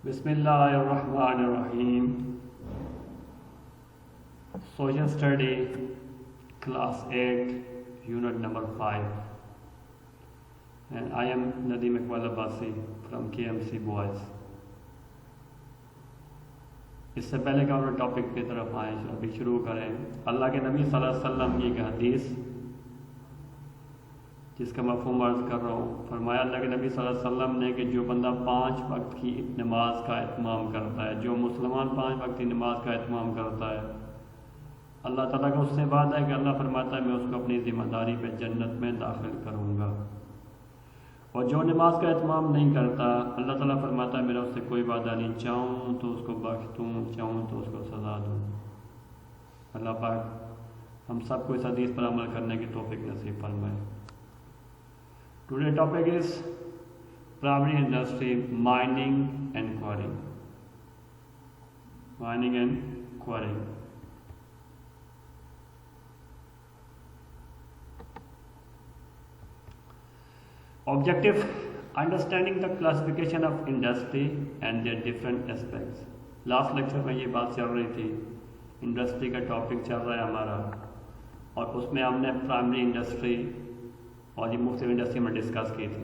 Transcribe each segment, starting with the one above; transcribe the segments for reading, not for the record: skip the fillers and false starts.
بسم اللہ الرحمن الرحیم. Social Study, Class 8, Unit number 5. And I am Nadeem Iqbal Abbasi from KMC Boys. اس سے پہلے کہ ہم ٹاپک کی طرف آئیں ابھی شروع کریں. اللہ کے نبی صلی اللہ علیہ وسلم کی ایک حدیث جس کا مفہوم عرض کر رہا ہوں. فرمایا اللہ کے نبی صلی اللہ علیہ وسلم نے کہ جو بندہ 5 وقت کی نماز کا اہتمام کرتا ہے، جو مسلمان 5 وقت کی نماز کا اہتمام کرتا ہے، اللہ تعالیٰ کا اس سے وعدہ ہے کہ اللہ فرماتا ہے میں اس کو اپنی ذمہ داری پہ جنت میں داخل کروں گا. اور جو نماز کا اہتمام نہیں کرتا، اللہ تعالیٰ فرماتا ہے میرا اس سے کوئی وعدہ نہیں، چاہوں تو اس کو بخش دوں، چاہوں تو اس کو سزا دوں. اللہ پاک ہم سب کو اس حدیث پر عمل کرنے کی توفیق نصیب فرمائے. Today's topic is primary industry, mining and quarrying. Mining and quarrying. Objective: understanding the classification of industry and their different aspects. Last lecture میں یہ بات چل رہی تھی، انڈسٹری کا ٹاپک چل رہا ہے ہمارا، اور اس میں ہم نے پرائمری انڈسٹری اور یہ مختلف انڈسٹری میں ڈسکس کی تھی.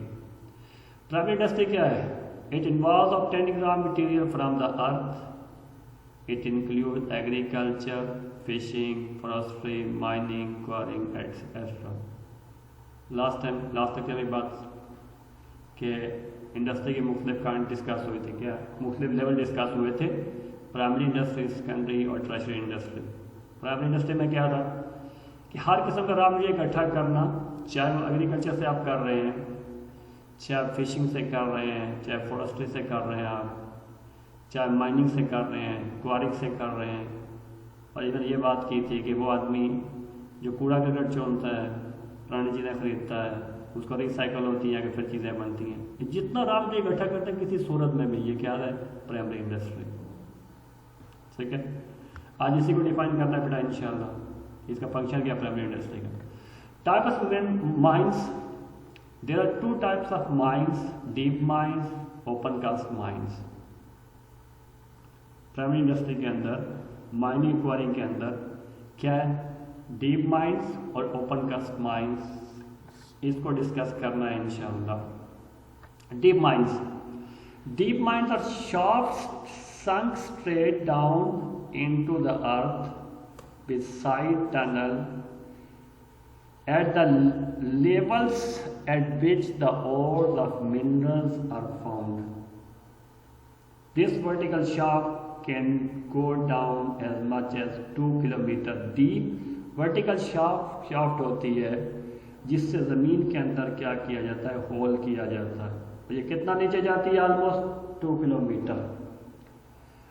پرائمری انڈسٹری کیا ہے؟ It involves obtaining raw material from the earth. It includes agriculture, fishing, forestry, mining, quarrying, etc. Last lecture میں بات کہ انڈسٹری کے مختلف کائنڈ ڈسکس ہوئی تھی، کیا مختلف لیول ڈسکس ہوئے تھے، پرائمری انڈسٹری، سیکنڈری اور ٹرشری انڈسٹری. پرائمری انڈسٹری میں کیا تھا کہ ہر قسم کا را مٹیریل اکٹھا کرنا، چاہے وہ ایگریکلچر سے آپ کر رہے ہیں، چاہے آپ فشنگ سے کر رہے ہیں، چاہے فورسٹری سے کر رہے ہیں، آپ چاہے مائننگ سے کر رہے ہیں، کوارنگ سے کر رہے ہیں. اور ادھر یہ بات کی تھی کہ وہ آدمی جو کوڑا کرکٹ چونتا ہے، پرانی چیزیں خریدتا ہے، اس کو ریسائیکل ہوتی ہیں کہ پھر چیزیں بنتی ہیں، جتنا را مٹیریل اکٹھا کرتے ہیں کسی صورت میں بھی، یہ کیا ہے؟ Primary industry. ٹھیک ہے، آج اسی کو ڈیفائن کرنا ہے بیٹا انشاءاللہ. اس کا فنکشن کیا پرائمری انڈسٹری کا. Types of mines. There are 2 types of mines: deep mines, open cast mines. Primary industry کے اندر مائننگ کوارنگ کے اندر کیا ہے؟ ڈیپ مائنس اور اوپن کاسٹ مائنس. اس کو ڈسکس کرنا ہے انشاءاللہ. Deep minus. Deep minus are shafts sunk straight down into the earth with side tunnel at the levels at which the ores of minerals are found. This vertical shaft can go down as much as 2 kilometer deep. Vertical shaft ہوتی ہے جس سے زمین کے اندر کیا کیا جاتا ہے؟ ہول کیا جاتا ہے. یہ کتنا نیچے جاتی ہے؟ Almost 2 kilometre.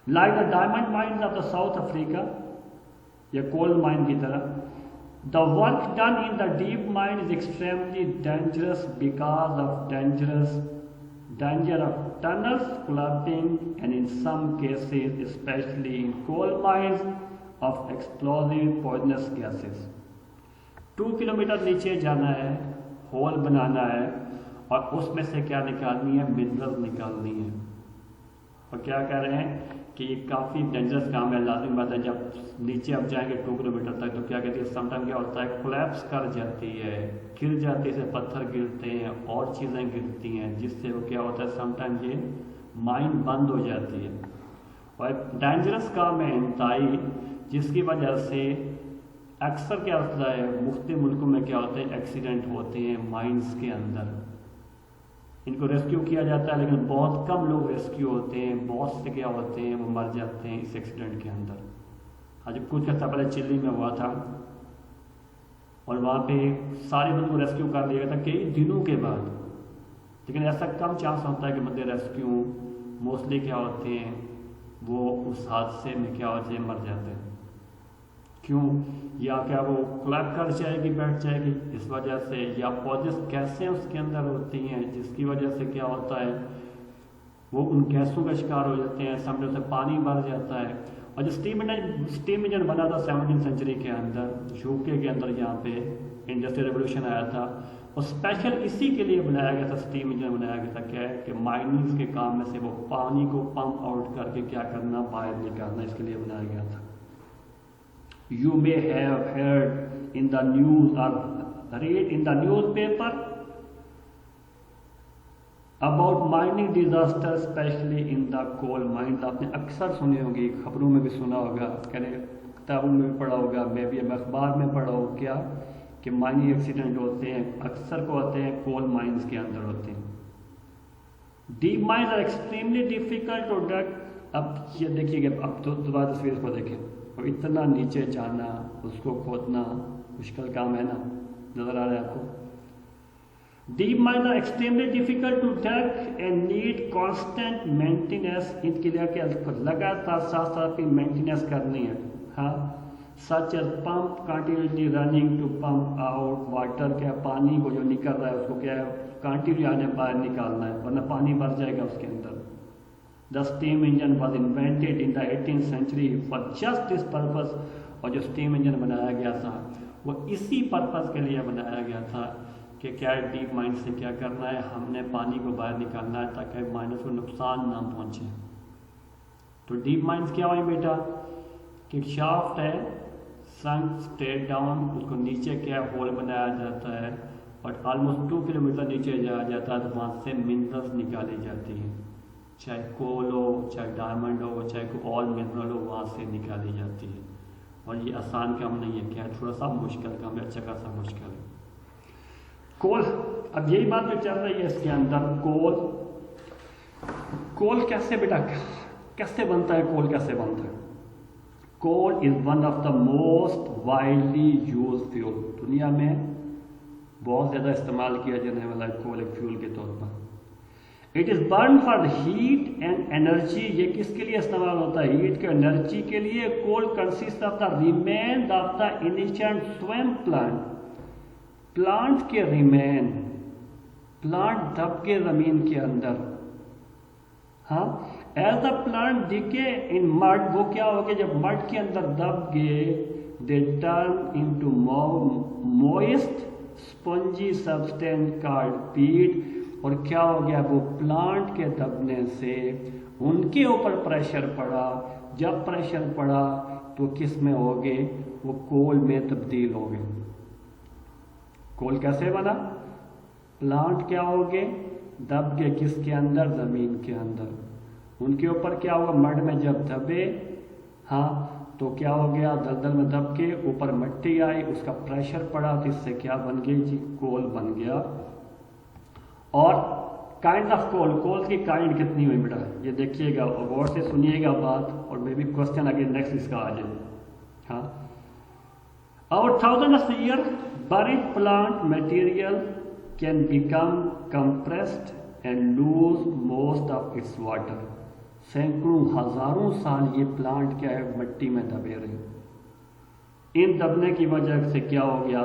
Like the diamond mines of the South Africa یا کول مائن کی طرح. The work done in the deep mine is extremely dangerous because of danger of tunnels collapsing and in some cases, especially in coal mines, of explosive poisonous gases. 2 kilometre نیچے جانا ہے، whole بنانا ہے، اور اس میں سے کیا نکالنی ہے؟ منرل نکالنی ہے. اور کیا کہہ رہے ہیں کہ یہ کافی ڈینجرس کام ہے. لازمی بات ہے جب نیچے اب جائیں گے 2 کلومیٹر تک تو کیا کہتے ہیں، سم ٹائم کیا ہوتا ہے کولیپس کر جاتی ہے، گر جاتی ہے، پتھر گرتے ہیں اور چیزیں گرتی ہیں، جس سے وہ کیا ہوتا ہے سم ٹائم یہ مائن بند ہو جاتی ہے. اور ایک ڈینجرس کام ہے انتہائی، جس کی وجہ سے اکثر کیا ہوتا ہے مختلف ملکوں میں کیا ہوتے ہیں ایکسیڈنٹ ہوتے ہیں مائنس کے اندر. ان کو ریسکیو کیا جاتا ہے لیکن بہت کم لوگ ریسکیو ہوتے ہیں، بہت سے کیا ہوتے ہیں وہ مر جاتے ہیں اس ایکسیڈنٹ کے اندر. آج کچھ عرصہ پہلے چلی میں ہوا تھا اور وہاں پہ سارے بندوں کو ریسکیو کر لیا گیا تھا کئی دنوں کے بعد، لیکن ایسا کم چانس ہوتا ہے کہ بندے ریسکیو موسٹلی کیا ہوتے ہیں وہ اس حادثے میں کیا ہوتے ہیں مر جاتے ہیں. کیوں؟ یا کیا وہ کولیپس کر جائے گی، بیٹھ جائے گی اس وجہ سے، یا پوائزنس گیسیں اس کے اندر ہوتی ہیں جس کی وجہ سے کیا ہوتا ہے وہ ان گیسوں کا شکار ہو جاتے ہیں. سمجھو سے پانی بھر جاتا ہے. اور جو اسٹیم انجن بنا تھا 17 سینچری کے اندر، UK کے اندر، یہاں پہ انڈسٹریل ریولوشن آیا تھا اور اسپیشل اسی کے لیے بنایا گیا تھا، اسٹیم انجن بنایا گیا تھا، کیا ہے کہ مائننگس کے کام میں سے وہ پانی کو پمپ آؤٹ کر کے کیا کرنا، باہر نکالنا، اس کے لیے بنایا گیا تھا. You may have heard in the news or read in the newspaper about mining disaster, especially in the coal mines. آپ نے اکثر سنی ہوگی، خبروں میں بھی سنا ہوگا، کتابوں میں بھی پڑھا ہوگا، میں بھی اخبار میں پڑھا ہوں کیا کہ مائننگ ایکسیڈنٹ ہوتے ہیں، اکثر کو ہوتے ہیں کول مائنز کے اندر ہوتے ہیں. Deep mines are extremely difficult to dig. اب یہ دیکھیے گا، اب دوبارہ تصویر کو دیکھیں، اور اتنا نیچے جانا، اس کو کھودنا مشکل کام ہے نا، نظر آ رہا ہے آپ کو. Deep mine are extremely difficult to dig and need constant maintenance. ان کے لیے کہ لگاتار ساتھ ساتھ کی مینٹیننس کرنی ہے. ہاں، such as pump continuously running to pump out water. کیا پانی کو جو نکل رہا ہے اس کو کیا ہے کنٹینیو آنے باہر نکالنا ہے، ورنہ پانی بھر جائے گا اس کے اندر. The steam engine was invented in the 18th century for just this purpose. اور جو steam engine بنایا گیا تھا وہ اسی پرپز کے لیے بنایا گیا تھا کہ کیا ڈیپ مائن سے کیا کرنا ہے، ہم نے پانی کو باہر نکالنا ہے تاکہ مائنس کو نقصان نہ پہنچے. تو ڈیپ مائنس کیا ہوئی بیٹا کہ شافٹ ہے، سنک اسٹریٹ ڈاؤن، اس کو نیچے کیا ہول بنایا جاتا ہے اور آلموسٹ 2 کلومیٹر نیچے جایا جاتا ہے، تو وہاں سے منرلس نکالی جاتی ہیں، چاہے کول ہو، چاہے ڈائمنڈ ہو، چاہے کوئی اور منرل ہو، وہاں سے نکالی جاتی ہے. اور یہ آسان کام نہیں ہے، کیا تھوڑا سا مشکل کام ہے، اچھا خاصا مشکل ہے. کول، اب یہی بات جو چل رہی ہے اس کے اندر، کول کیسے بیٹا کیسے بنتا ہے، کول کیسے بنتا ہے. Coal is one of the most widely use fuel. دنیا میں بہت زیادہ استعمال کیا جانے والا کول ایک فیول کے طور پر. It is burn for heat and energy. یہ کس کے لیے استعمال ہوتا ہے؟ ہیٹ کے انرجی کے لیے. Coal consist of the remain of the ancient swamp plant. Plant کے ریمین، پلانٹ دب کے زمین کے اندر. ہاں، as the plant decay in mud, وہ کیا ہو گیا جب مڈ کے اندر دب گئے، they turn into moist spongy substance called peat. اور کیا ہو گیا، وہ پلانٹ کے دبنے سے ان کے اوپر پریشر پڑا. جب پریشر پڑا تو کس میں ہو گئے، وہ کول میں تبدیل ہو گئے. کول کیسے بنا؟ پلانٹ کیا ہو گئے، دب گئے کس کے اندر، زمین کے اندر. ان کے اوپر کیا ہوا، مڈ میں جب دبے، ہاں تو کیا ہو گیا، دلدل میں دب کے اوپر مٹی آئی، اس کا پریشر پڑا تو اس سے کیا بن گئی جی، کول بن گیا. اور کائنڈ آف کول کی کائنڈ کتنی ہوئی بیٹا، یہ دیکھیے گا اور غور سے سنیے گا بات، اور میں بھی کوشچن آگے نیکسٹ اس کا آ جائے. ہاں، اور thousands of years buried plant material can become compressed and lose most of its water. سینکڑوں ہزاروں سال یہ پلانٹ کیا ہے، مٹی میں دبے رہے. ان دبنے کی وجہ سے کیا ہو گیا،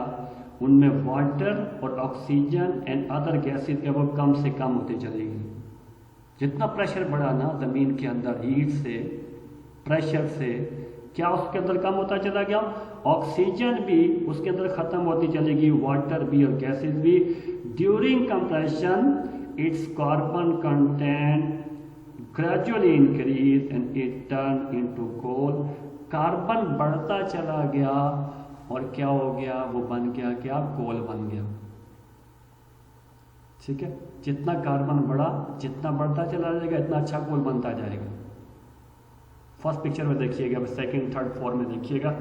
ان میں واٹر اور آکسیجن اینڈ ادر گیسز کے وہ کم سے کم ہوتے چلے گی. جتنا پریشر بڑھا نا زمین کے اندر، ہیٹ سے، پریشر سے، کیا اس کے اندر کم ہوتا چلا گیا، آکسیجن بھی اس کے اندر ختم ہوتی چلے گی، واٹر بھی اور گیسز بھی. During compression its carbon content gradually increase and it turned into coal. Carbon بڑھتا چلا گیا اور کیا ہو گیا، وہ بن گیا کیا، کول بن گیا. ٹھیک ہے، جتنا کاربن بڑھا، جتنا بڑھتا چلا جائے گا اتنا اچھا کول بنتا جائے گا. فرسٹ پکچر میں دیکھیے گا، سیکنڈ تھرڈ فور میں دیکھیے گا.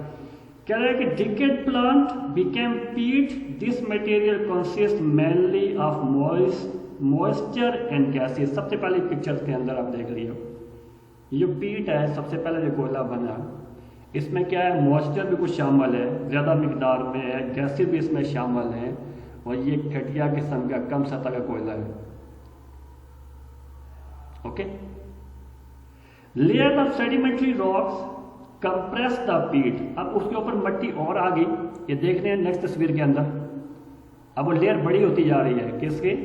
کہہ رہا ہے کہ decayed plant became peat. This material consists mainly of moisture and gases. سب سے پہلے پکچر کے اندر آپ دیکھ لیے، یہ جو پیٹ ہے سب سے پہلے جو کوئلہ بنا، اس میں کیا ہے، موئسچر بھی کچھ شامل ہے، زیادہ مقدار میں ہے، گیسز بھی اس میں شامل ہیں، اور یہ گھٹیا قسم کا کم سطح کا کوئلہ ہے. Okay, layer of sedimentary rocks compress the peat. اب اس کے اوپر مٹی اور آ گئی، یہ دیکھ رہے ہیں نیکسٹ تصویر کے اندر. اب وہ لیئر بڑی ہوتی جا رہی ہے، کس کی،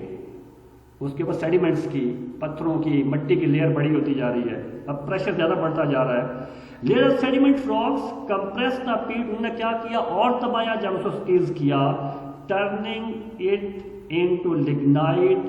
اس کے اوپر سیڈیمنٹس کی، پتھروں کی، مٹی کی لیئر بڑی ہوتی جا رہی ہے. اب پریشر زیادہ بڑھتا جا رہا ہے. Layer of سیڈیمنٹ rocks compress the پیٹ. انہوں نے کیا کیا، اور دبایا، جب اس کو سکیز کیا، turning it into lignite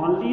only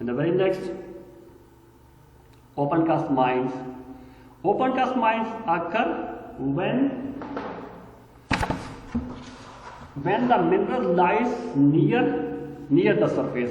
And the very next, open cast mines. Open cast mines occur when the mineral lies near the surface.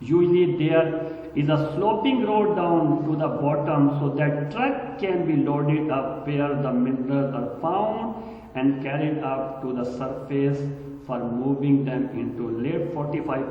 Usually there is a sloping road down to the bottom so that truck can be loaded up where the minerals are found and carried up to the surface for moving them into late 45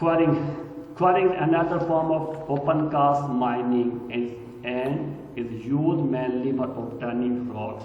Quarrying another form of open cast mining is used mainly for obtaining rocks.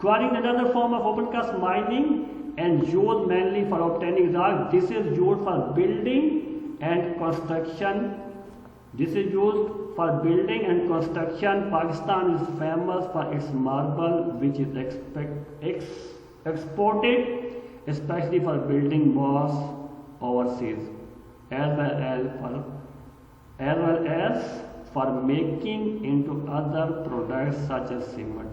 Quarrying another form of open cast mining and used mainly for obtaining rock. This is used for building and construction. Pakistan is famous for its marble, which is exported especially for building mosques overseas, as well as for making into other products such as cement.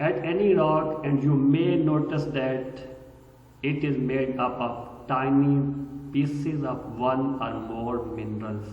at any rock and you may notice that it is made up of tiny pieces of one or more minerals.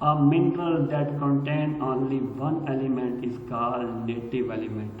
A mineral that contain only one element is called native element.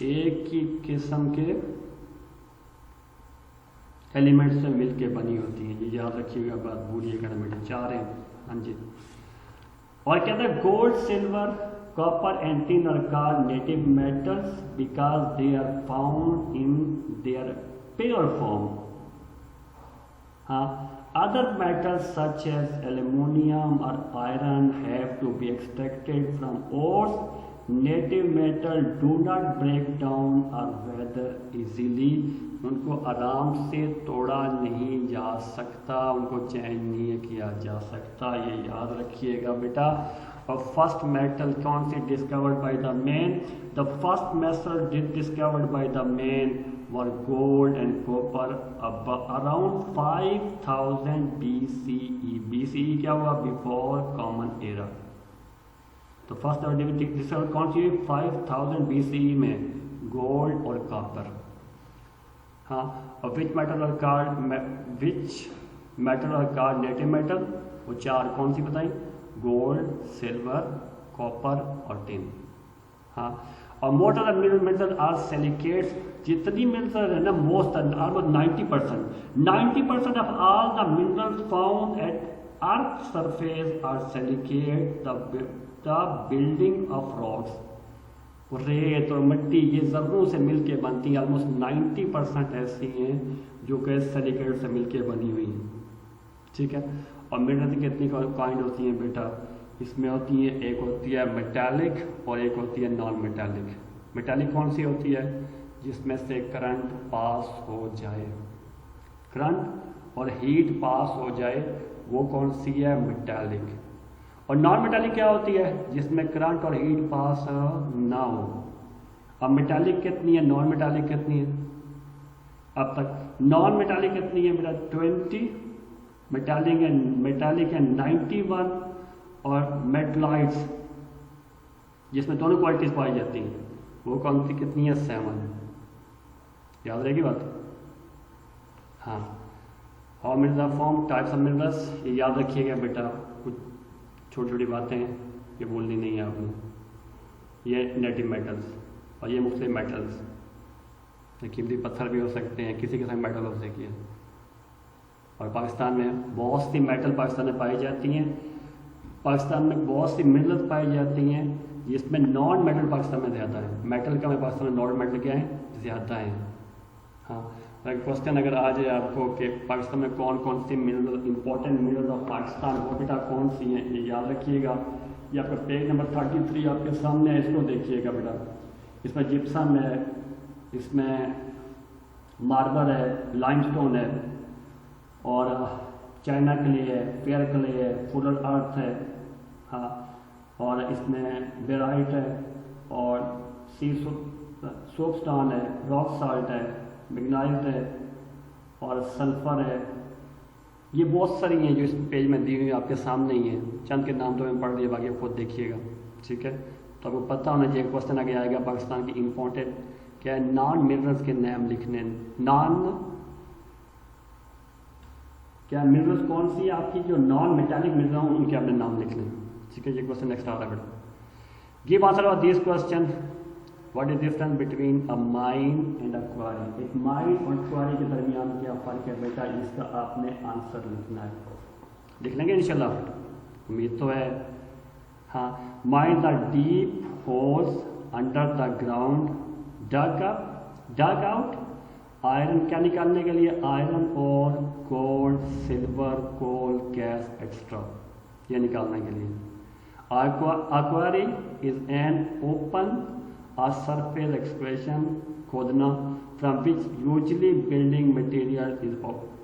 ایک ہی قسم کے element سے مل کے بنی ہوتی ہیں. یہ یاد رکھیے گا, بات بھولیے گا بیٹے. 4 ہیں. ہاں جی. اور کہتے ہیں gold, silver, copper and tin are called native metals because they are found in their pure form. Other metals such as aluminum or iron have to be extracted from ores. Native metal do not break down or weather easily. ان کو آرام سے توڑا نہیں جا سکتا, ان کو change نہیں کیا جا سکتا. یہ یاد رکھیے گا بیٹا. اور فرسٹ میٹل کون سی discovered by the man? The first metal discovered by the man were gold and copper around 5000 BCE. BCE کیا ہوا؟ Before common era. تو فرسٹ ڈسکورڈ کون سی؟ 5000 BCE میں گولڈ اور کاپر. ہاں. اور which metal are called native metal? وہ 4 کون سی بتائیں؟ گولڈ, سلور, کاپر اور ٹن. ہاں. اور most of the metal are silicates. جتنی میٹل ہے نا, most almost 90% of all the minerals found at earth surface are silicate. The building of rocks, ریت اور مٹی یہ ذروں سے مل کے بنتی ہیں. آلموسٹ 90% ایسی ہیں جو کہ سیلیکیٹ سے مل کے بنی ہوئی ہیں. ٹھیک ہے. اور منرل کی کتنی کائنڈ ہوتی ہیں بیٹا؟ اس میں ہوتی ہے, ایک ہوتی ہے میٹالک اور ایک ہوتی ہے نان میٹالک. میٹالک کون سی ہوتی ہے؟ جس میں سے کرنٹ پاس ہو جائے, کرنٹ اور ہیٹ پاس ہو جائے, وہ کون سی ہے؟ میٹالک. اور نان میٹالک کیا ہوتی ہے؟ جس میں کرنٹ اور ہیٹ پاس نہ ہو. اب میٹالک کتنی ہے, نان میٹالک کتنی ہے اب تک؟ نان میٹالک کتنی ہے میرا؟ 20. میٹالک ہے 91. اور میٹلائٹس جس میں دونوں کوالٹیز پائی جاتی ہیں وہ کون سی کتنی ہے؟ 7. یاد رہے گی بات. ہاں. اور mineral form, types of minerals, یہ یاد رکھیے گا بیٹا. کچھ چھوٹی چھوٹی باتیں ہیں یہ بولنی نہیں ہے آپ نے. یہ نیٹو میٹلس اور یہ مختلف میٹلس, قیمتی پتھر بھی ہو سکتے ہیں, کسی قسم میٹل ہو سکتی ہے. اور پاکستان میں بہت سی میٹل پاکستان میں پائی جاتی ہیں. پاکستان میں بہت سی منرلس پائی جاتی ہیں جس میں نان میٹل پاکستان میں زیادہ ہے. میٹل کا میں پاکستان میں نان میٹل کیا ہے؟ زیادہ ہیں. ہاں. کوشچن اگر آ جائے آپ کو کہ پاکستان میں کون کون سی mineral important mineral of Pakistan وہ بیٹا کون سی ہیں, یہ یاد رکھیے گا. یہ آپ کا پیج نمبر 33 آپ کے سامنے ہے, اس کو دیکھیے گا بیٹا. اس میں جپسم ہے, اس میں ماربل ہے, لائم سٹون ہے, اور چائنا کلے ہے, فیئر کلے ہے, فولر ارتھ ہے. ہاں. اور اس میں بیرائٹ ہے, اور سوپ سٹون ہے, راک سالٹ ہے, میگنائٹ ہے, اور سلفر ہے. یہ بہت ساری ہیں جو اس پیج میں دی ہوئی آپ کے سامنے ہی ہیں. چند کے نام تو میں پڑھ دیا, باقی آپ خود دیکھیے گا. ٹھیک ہے. تو آپ کو پتہ ہونا چاہیے. کوشچن آگے آئے گا پاکستان کی امپورٹنٹ کیا ہے, نان منرلس کے نام لکھنے. نان کیا منرلس کون سی ہے آپ کی جو نان میٹالک منرل ہوں ان کے آپ نے نام لکھنے. ٹھیک ہے. یہ کوشچن نیکسٹ آ رہا ہے بیٹا. Give answer of this question. What is difference between a mine and a quarry? ایک مائن اور کواری کے درمیان کیا فرق ہے بیٹا؟ اس کا آپ نے آنسر لکھنا ہے. لکھ لیں گے انشاءاللہ, امید تو ہے. ہاں. Mine the deep holes under the ground, dig out iron کیا نکالنے کے لیے؟ آئرن اور gold, silver, coal, gas extra, یہ نکالنے کے لیے. A quarry is an open surface expression, کھودنا, from which usually building material is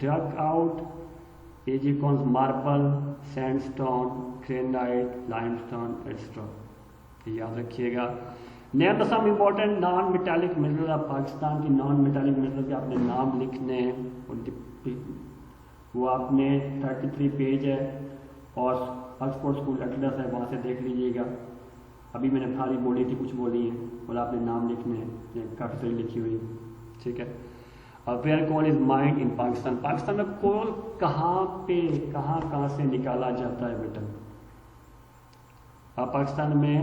dug out. E g کونس marble, sand stone, granite, lime stone etcetera. یاد رکھیے گا. Name the some important non metallic mineral of Pakistan کی نان میٹالک منرل کے آپ نے نام لکھنے ہیں. وہ آپ نے 33 پیج ہے اور آکسفورڈ اسکول اٹلس ہے, وہاں سے دیکھ لیجیے گا. ابھی میں نے ساری بولی تھی, کچھ بولی ہیں, اور آپ نے نام لکھنے ہیں, کافی ساری لکھی ہوئی. ٹھیک ہے. اور where cool is mind in Pakistan? Pakistan میں کول کہاں پہ کہاں سے نکالا جاتا ہے بیٹا؟ پاکستان میں